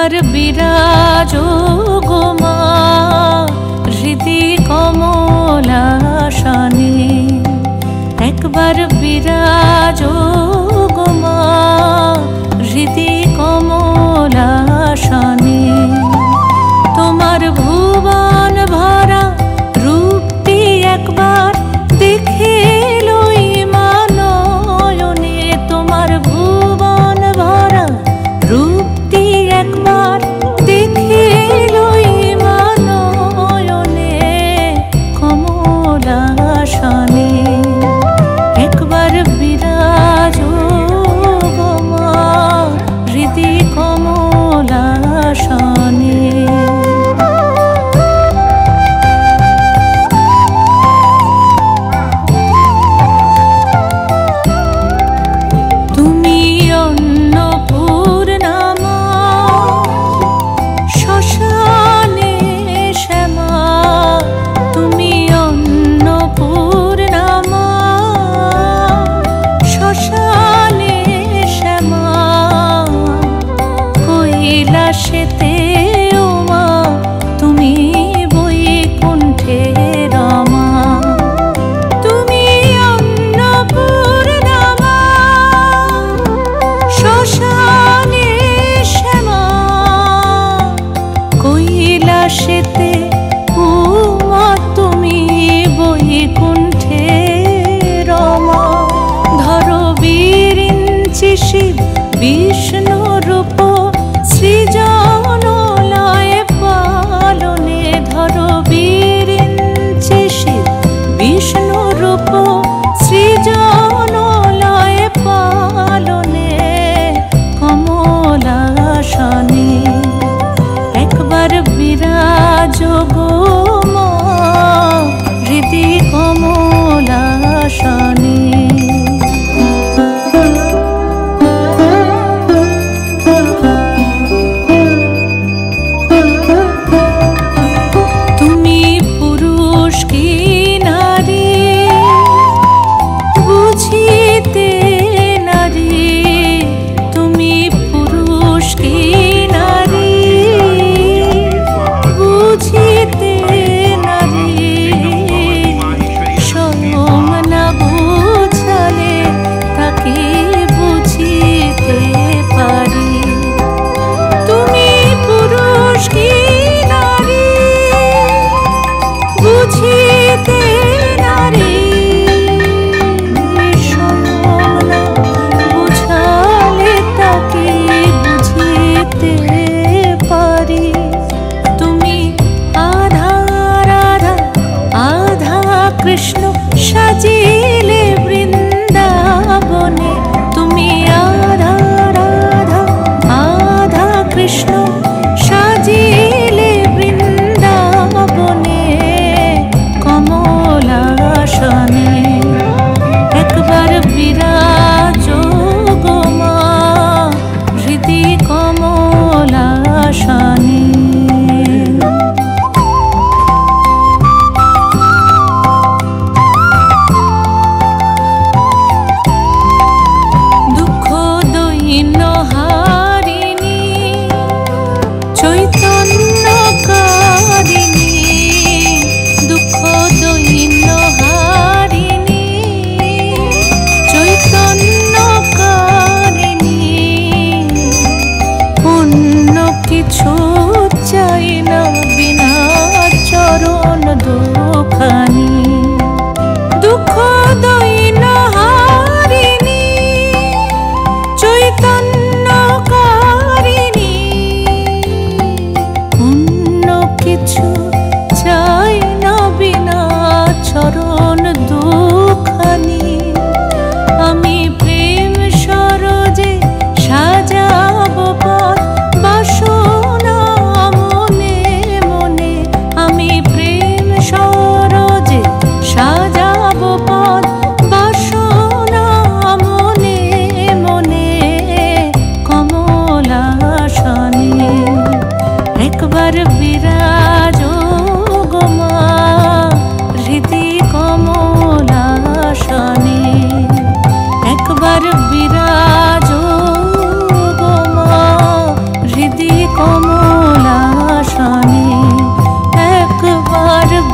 একবার বিরাজো গো মা হৃদি কমলাসনে, একবার বিরাজো গো মা হৃদি কমলাসনে। তোমার ভুবন ভরা রূপটি একবার দেখে লই মা নয়নে, তোমার ভুবন ভরা রূপটি একবার দেখে লই মা নয়নে কমলাসনে। একবার বিরাজো গো মা হৃদি কমলাসনে। কৈলাসেতে উমা তুমি বৈকুণ্ঠে রমা, ধরো বিরিঞ্চি শিব বিষ্ণু রূপ সৃজন লয় পালনে, ধরো বিরিঞ্চি শিব বিষ্ণু রূপ সৃজন লয় পালনে কমলাসনে। একবার বিরাজো গো মা হৃদি কমলাসনে।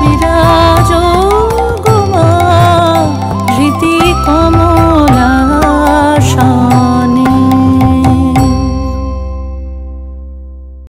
বিরাজ